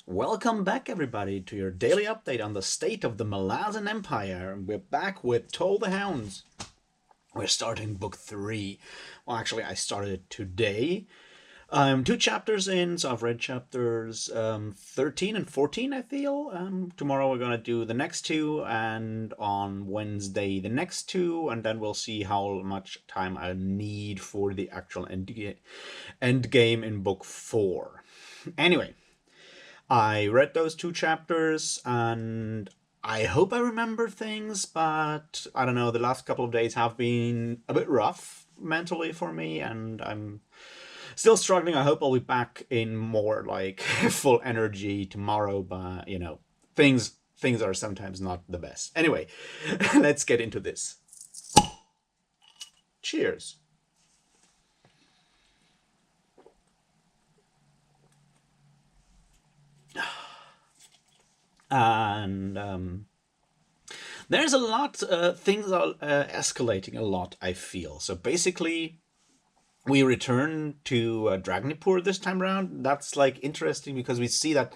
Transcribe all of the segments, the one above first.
Welcome back, everybody, to your daily update on the state of the Malazan Empire. We're back with Toll the Hounds. We're starting book 3. Well, actually, I started it today. I'm 2 chapters in, so I've read chapters 13 and 14, I feel. Tomorrow we're going to do the next two, and on Wednesday the next two, and then we'll see how much time I need for the actual end game in book 4. Anyway, I read those 2 chapters and I hope I remember things, but I don't know, the last couple of days have been a bit rough mentally for me and I'm still struggling. I hope I'll be back in more like full energy tomorrow, but things are sometimes not the best. Anyway, let's get into this. Cheers. And there's a lot, things are escalating a lot, I feel. So basically, we return to Dragnipur this time around. That's like interesting because we see that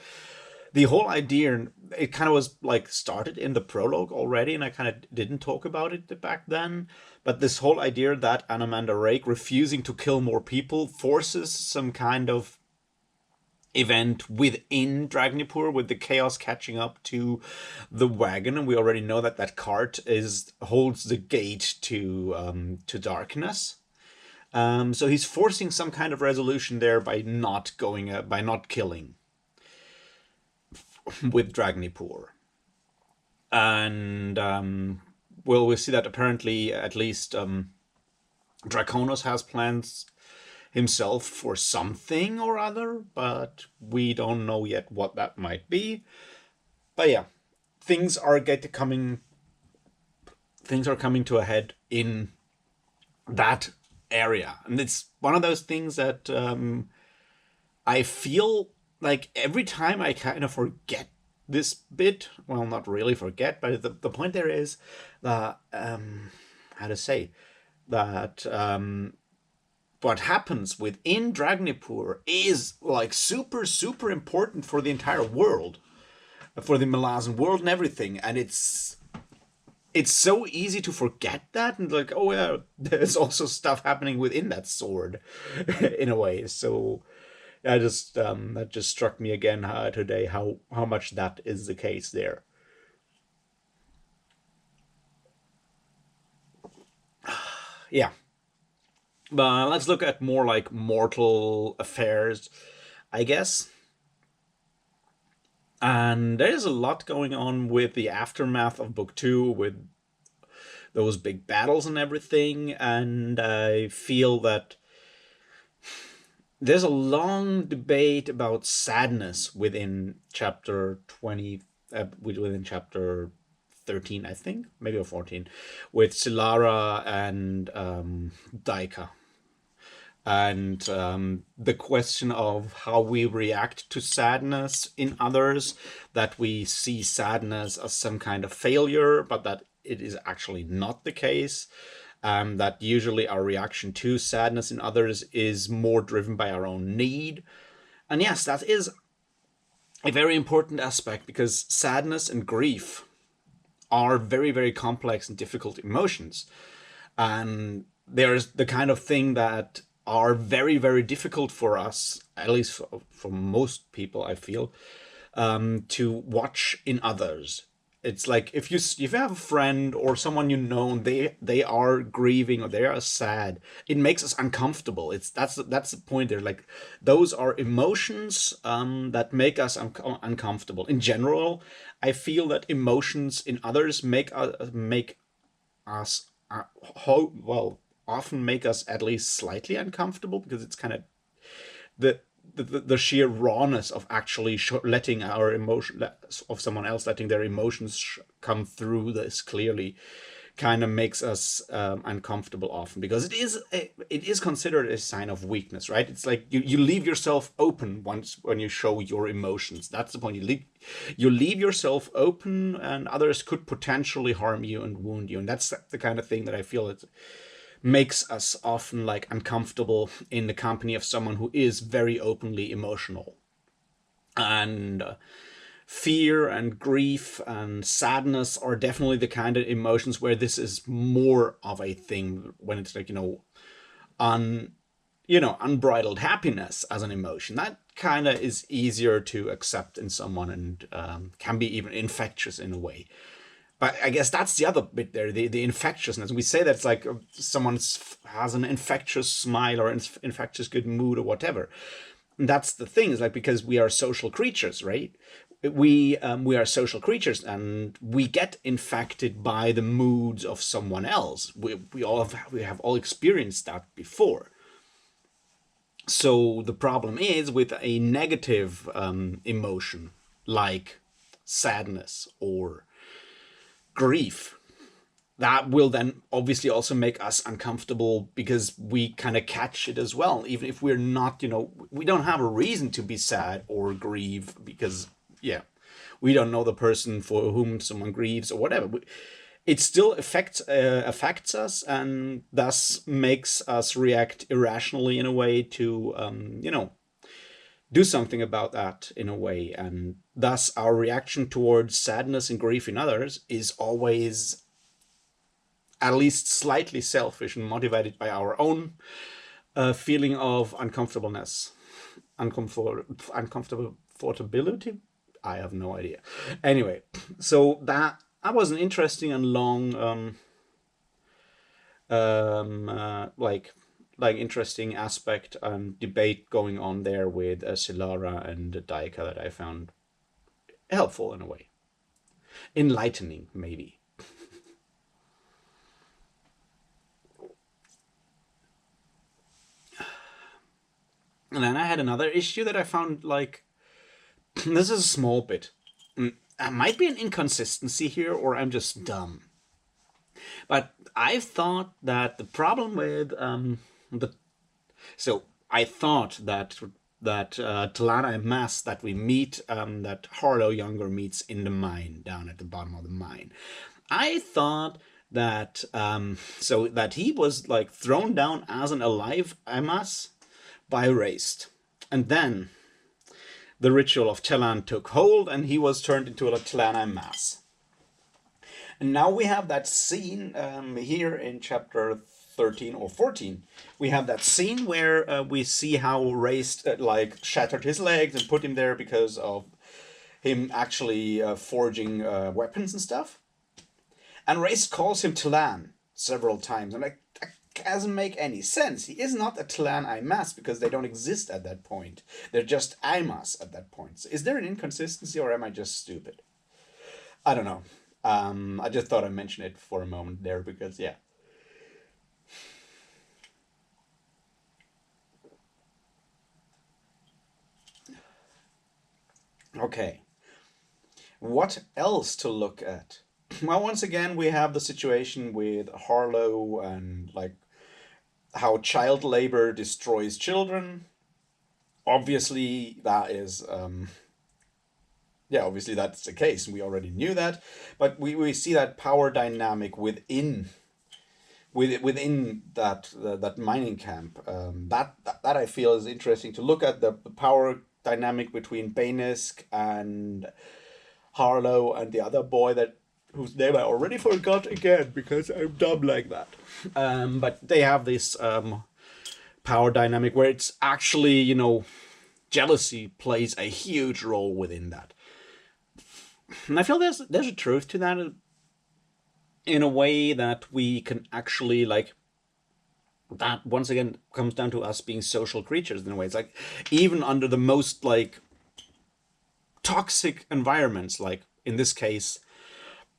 the whole idea, it kind of was like started in the prologue already, and I kind of didn't talk about it back then. But this whole idea that Anamanda Rake refusing to kill more people forces some kind of event within Dragnipur, with the chaos catching up to the wagon, and we already know that that cart holds the gate to darkness. So he's forcing some kind of resolution there by not killing with Dragnipur, and well, we see that apparently at least Draconos has plans himself for something or other, but we don't know yet what that might be. But yeah, things are coming to a head in that area, and it's one of those things that I feel like every time I kind of forget this bit. Well, not really forget, but the point there is that how to say that what happens within Dragnipur is like super important for the entire world, for the Malazan world and everything, and it's so easy to forget that, and like, oh yeah, there's also stuff happening within that sword in a way. So I just that just struck me again today, how much that is the case there. Yeah, but let's look at more like mortal affairs, I guess. And there's a lot going on with the aftermath of book 2, with those big battles and everything, and I feel that there's a long debate about sadness within chapter 20, within chapter 13, I think, maybe, or 14, with Silara and Daika. And the question of how we react to sadness in others, that we see sadness as some kind of failure, but that it is actually not the case. That usually our reaction to sadness in others is more driven by our own need. And yes, that is a very important aspect, because sadness and grief are very complex and difficult emotions. And there's the kind of thing that are very difficult for us, at least for most people, I feel, to watch in others. It's like if you have a friend or someone you know, and they are grieving or they are sad, it makes us uncomfortable. That's the point there. Like, those are emotions that make us uncomfortable. In general, I feel that emotions in others make us well, often make us at least slightly uncomfortable, because it's kind of the the sheer rawness of actually letting our emotion, of someone else letting their emotions come through this clearly, kind of makes us uncomfortable often, because it is considered a sign of weakness, right? It's like you leave yourself open once when you show your emotions. That's the point. You leave yourself open, and others could potentially harm you and wound you, and that's the kind of thing that I feel it makes us often like uncomfortable in the company of someone who is very openly emotional. And And fear and grief and sadness are definitely the kind of emotions where this is more of a thing, when it's like, unbridled happiness as an emotion. That kind of is easier to accept in someone, and can be even infectious in a way. But I guess that's the other bit there, the infectiousness. We say that it's like someone has an infectious smile or infectious good mood or whatever. And that's the thing, is like, because we are social creatures, right? We are social creatures, and we get infected by the moods of someone else. We have all experienced that before. So the problem is with a negative emotion like sadness or grief, that will then obviously also make us uncomfortable, because we kind of catch it as well, even if we're not, we don't have a reason to be sad or grieve, because, yeah, we don't know the person for whom someone grieves or whatever. It still affects us, and thus makes us react irrationally in a way to, do something about that in a way. And thus our reaction towards sadness and grief in others is always at least slightly selfish and motivated by our own feeling of uncomfortableness, uncomfortability. I have no idea. Anyway, so that was an interesting and long, like interesting aspect and debate going on there with Silara and Daika, that I found helpful in a way, enlightening maybe. And then I had another issue that I found, like, this is a small bit. It might be an inconsistency here, or I'm just dumb. But I thought that the problem with I thought that Talana and Mass that we meet, that Harlow Younger meets in the mine, down at the bottom of the mine. I thought that that he was like thrown down as an alive Amas by Raist, and then the ritual of Telan took hold, and he was turned into a Telana Mass. And now we have that scene here in chapter 13 or 14. We have that scene where we see how Raist shattered his legs and put him there because of him actually forging weapons and stuff. And Raist calls him Telan several times. I'm like, that doesn't make any sense. He is not a Telan Aimas, because they don't exist at that point. They're just Aimas at that point. So is there an inconsistency, or am I just stupid? I don't know. I just thought I'd mention it for a moment there, because, yeah. Okay. What else to look at? Well, once again, we have the situation with Harlow and, like, how child labor destroys children. Obviously, that is, obviously that's the case. We already knew that, but we see that power dynamic within that mining camp. That I feel is interesting to look at, the power dynamic between Bainisk and Harlow and the other boy whose name I already forgot again, because I'm dumb like that. But they have this power dynamic where it's actually, jealousy plays a huge role within that. And I feel there's a truth to that, in a way that we can actually, like, that once again comes down to us being social creatures in a way. It's like, even under the most, like, toxic environments, like in this case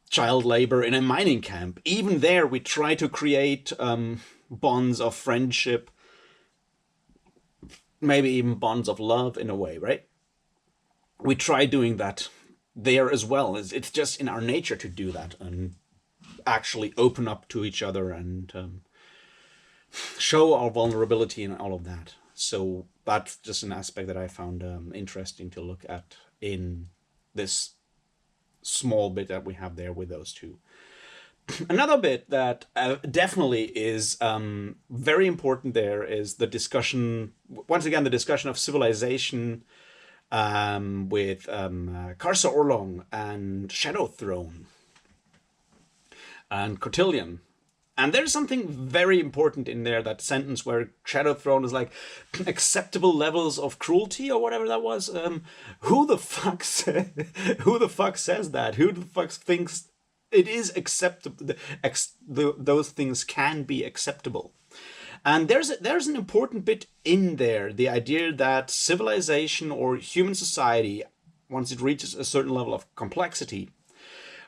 child labor in a mining camp, even there we try to create bonds of friendship, maybe even bonds of love in a way, right? We try doing that there as well. It's just in our nature to do that and actually open up to each other and show our vulnerability and all of that. So that's just an aspect that I found interesting to look at in this small bit that we have there with those two. Another bit that definitely is very important there is the discussion, once again, the discussion of civilization with Karsa Orlong and Shadow Throne and Cotillion. And there's something very important in there, that sentence where Shadow Throne is like acceptable levels of cruelty or whatever that was. Who the fuck who the fuck says that? Who the fuck thinks it is acceptable? Those things can be acceptable. And there's an important bit in there, the idea that civilization or human society, once it reaches a certain level of complexity,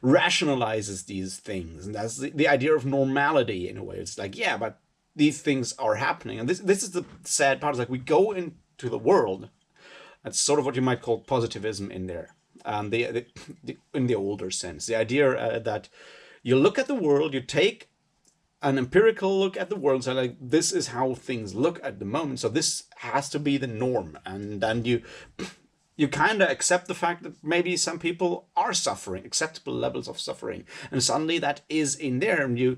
rationalizes these things. And that's the idea of normality in a way. It's like, yeah, but these things are happening. And this is the sad part. It's like we go into the world. That's sort of what you might call positivism in there. In the older sense, the idea that you look at the world, you take an empirical look at the world, so like, this is how things look at the moment, so this has to be the norm, and then you kind of accept the fact that maybe some people are suffering, acceptable levels of suffering, and suddenly that is in there, and you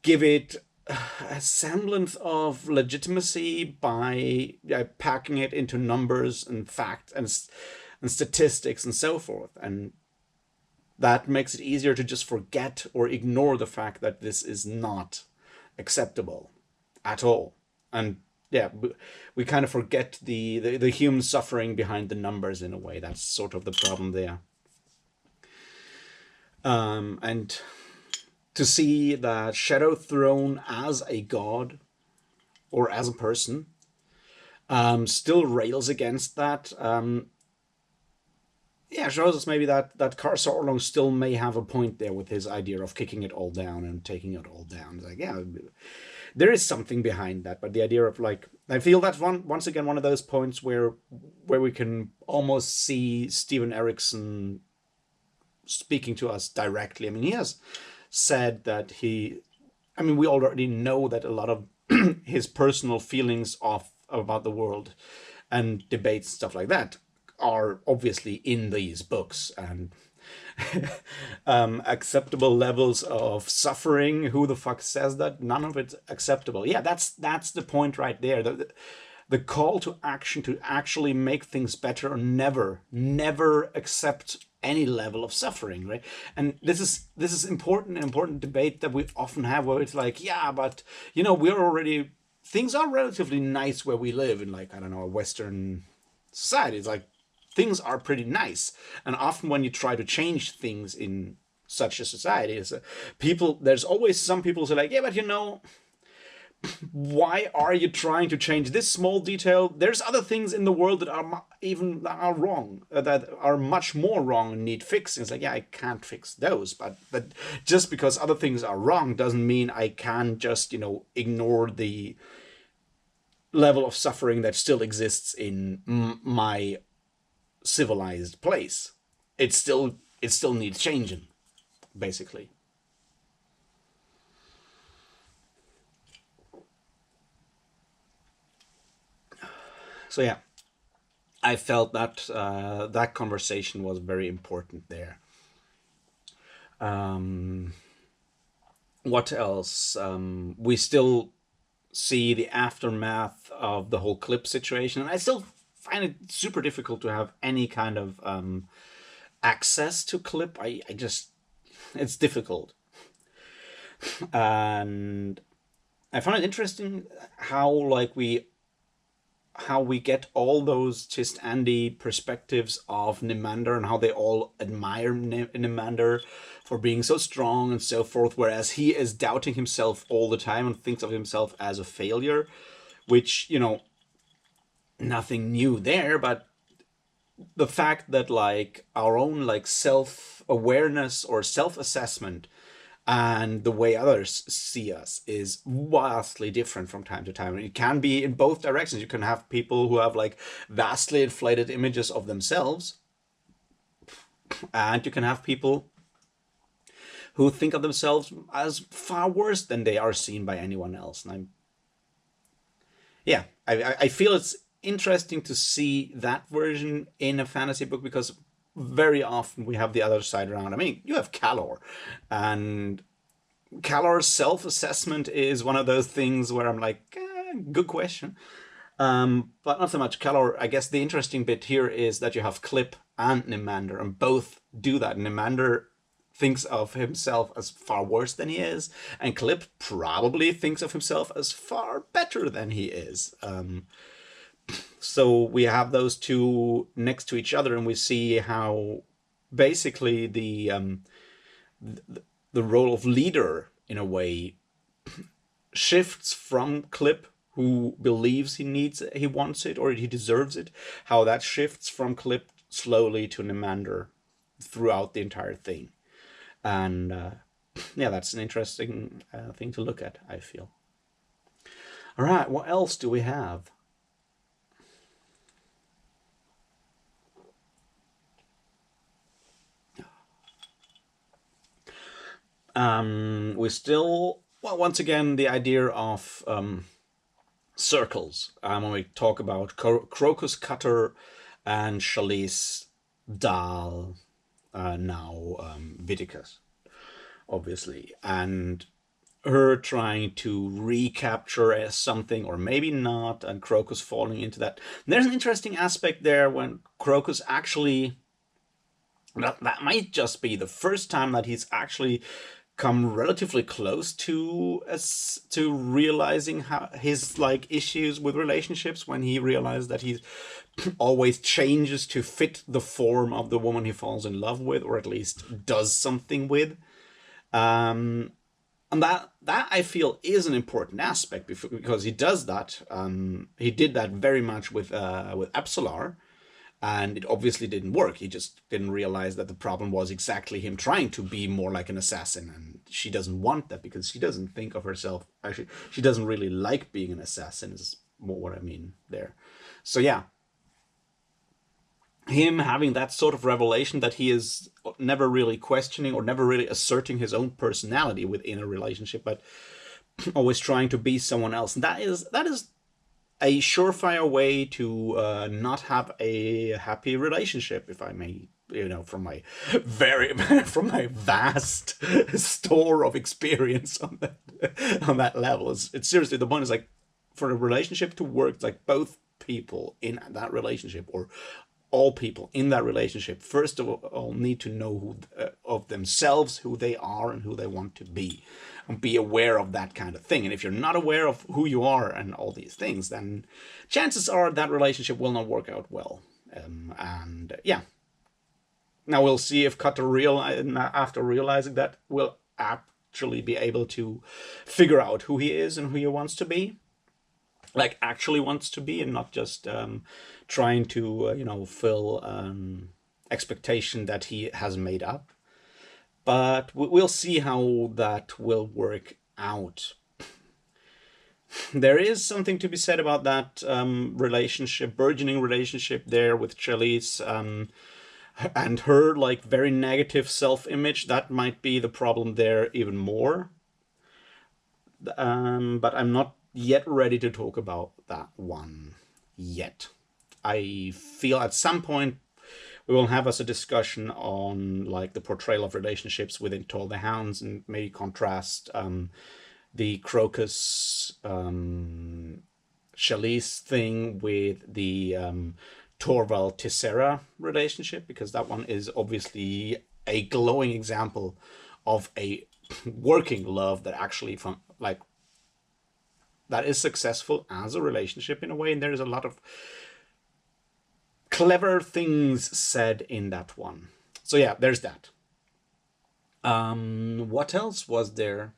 give it a semblance of legitimacy by packing it into numbers and facts and statistics and so forth, and that makes it easier to just forget or ignore the fact that this is not acceptable at all. And yeah, we kind of forget the human suffering behind the numbers in a way. That's sort of the problem there. And to see that Shadow Throne as a god or as a person still rails against that. Yeah, shows us maybe that Karsa Orlong still may have a point there with his idea of kicking it all down and taking it all down. It's like, yeah, there is something behind that, but the idea of like, I feel that's once again one of those points where we can almost see Steven Erikson speaking to us directly. I mean, he has said that we already know that a lot of his personal feelings about the world and debates, stuff like that, are obviously in these books, and acceptable levels of suffering, who the fuck says that? None of it's acceptable. Yeah, that's the point right there. The call to action to actually make things better, or never accept any level of suffering, right? And this is important debate that we often have, where it's like, yeah, but we're already, things are relatively nice where we live in, like, I don't know, a Western society. It's like things are pretty nice, and often when you try to change things in such a society, there's always some people who are like, yeah, but why are you trying to change this small detail? There's other things in the world that are wrong, that are much more wrong and need fixing. It's like, yeah, I can't fix those, but just because other things are wrong doesn't mean I can just ignore the level of suffering that still exists in my civilized place. It still needs changing, basically. So yeah, I felt that that conversation was very important there. What else? We still see the aftermath of the whole clip situation, and I still find it super difficult to have any kind of access to clip. I just, it's difficult. And I found it interesting how we get all those Tist Andy perspectives of Nimander, and how they all admire Nimander for being so strong and so forth, whereas he is doubting himself all the time and thinks of himself as a failure, which, nothing new there, but the fact that like our own like self-awareness or self-assessment and the way others see us is vastly different from time to time. It can be in both directions. You can have people who have like vastly inflated images of themselves, and you can have people who think of themselves as far worse than they are seen by anyone else. And I feel it's interesting to see that version in a fantasy book, because very often we have the other side around. I mean, you have Calor, and Calor's self-assessment is one of those things where I'm like, good question. But not so much Calor. I guess the interesting bit here is that you have Clip and Nimander, and both do that. Nimander thinks of himself as far worse than he is, and Clip probably thinks of himself as far better than he is. So we have those two next to each other, and we see how basically the role of leader, in a way, shifts from Clip, who believes he wants it, or he deserves it, how that shifts from Clip slowly to Nimander throughout the entire thing. And yeah, that's an interesting thing to look at, I feel. All right, what else do we have? We still, well, once again, the idea of circles. When we talk about Crocus, Cutter, and Chalice, Dahl, now Viticus, obviously, and her trying to recapture something, or maybe not, and Crocus falling into that. And there's an interesting aspect there when Crocus actually, that might just be the first time that he's actually come relatively close to realizing how his like issues with relationships, when he realized that he always changes to fit the form of the woman he falls in love with, or at least does something with. And that I feel is an important aspect, because he does that. He did that very much with Epsilar, and it obviously didn't work. He just didn't realize that the problem was exactly him trying to be more like an assassin, and she doesn't want that because she doesn't think of herself. Actually, she doesn't really like being an assassin, is more what I mean there. So yeah, him having that sort of revelation that he is never really questioning or never really asserting his own personality within a relationship, but always trying to be someone else. And that is a surefire way to not have a happy relationship, if I may, from my from my vast store of experience on that level. It's seriously, the point is, like, for a relationship to work, it's like both people in that relationship, or all people in that relationship, first of all need to know of themselves, who they are and who they want to be, and be aware of that kind of thing. And if you're not aware of who you are and all these things, then chances are that relationship will not work out well. And yeah, now we'll see if Cutter after realizing that, will actually be able to figure out who he is and who he wants to be, like actually wants to be, and not just trying to fill expectation that he has made up. But we'll see how that will work out. There is something to be said about that relationship, burgeoning relationship there with Chalice, and her like very negative self-image. That might be the problem there even more. But I'm not yet ready to talk about that one yet. I feel at some point we will have as a discussion on like the portrayal of relationships within Toll The Hounds, and maybe contrast the Crocus Chalice thing with the Torvald Tessera relationship, because that one is obviously a glowing example of a working love that actually that is successful as a relationship in a way, and there is a lot of clever things said in that one. So yeah, there's that. What else was there?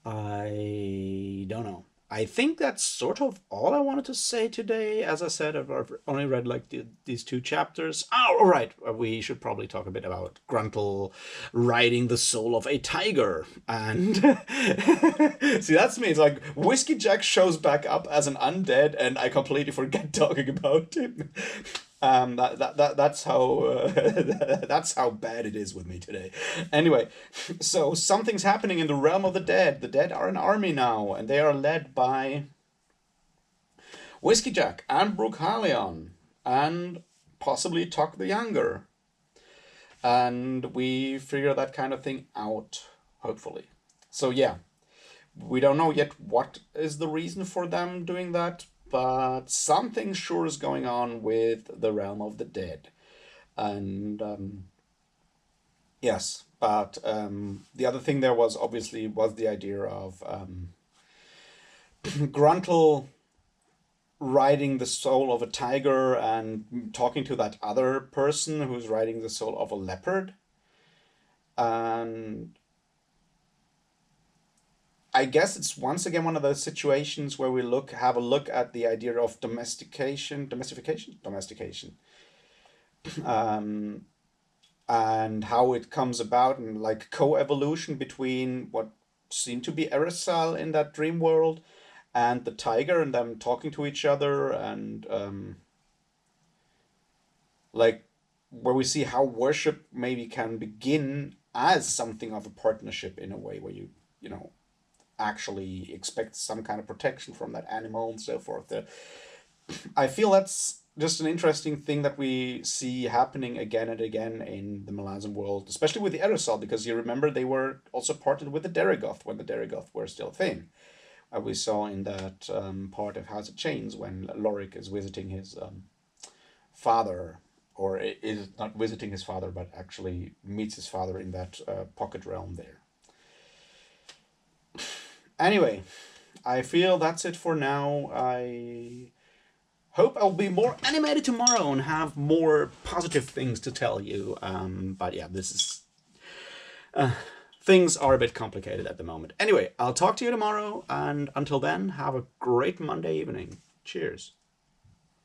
I don't know. I think that's sort of all I wanted to say today. As I said, I've only read like these two chapters. Oh, all right. We should probably talk a bit about Gruntle riding the soul of a tiger. And see, that's me. It's like Whiskey Jack shows back up as an undead, and I completely forget talking about him. That's how that's how bad it is with me today. Anyway, so something's happening in the realm of the dead. The dead are an army now, and they are led by Whiskey Jack and Brookhalion, and possibly Tuck the Younger. And we figure that kind of thing out, hopefully. So yeah, we don't know yet what is the reason for them doing that. but something sure is going on with the realm of the dead. And yes, but the other thing there was obviously was the idea of Gruntle riding the soul of a tiger and talking to that other person who's riding the soul of a leopard. And I guess it's once again one of those situations where we have a look at the idea of domestication, um, and how it comes about, and like co-evolution between what seemed to be Erisal in that dream world and the tiger, and them talking to each other, and like where we see how worship maybe can begin as something of a partnership in a way where you know actually expect some kind of protection from that animal and so forth. I feel that's just an interesting thing that we see happening again and again in the Malazan world, especially with the Erisal, because you remember they were also partnered with the Derigoth when the Derigoth were still a thing. We saw in that part of House of Chains when Lorik is visiting his father, or is not visiting his father, but actually meets his father in that pocket realm there. Anyway, I feel that's it for now. I hope I'll be more animated tomorrow and have more positive things to tell you. But yeah, this is. Things are a bit complicated at the moment. Anyway, I'll talk to you tomorrow, and until then, have a great Monday evening. Cheers.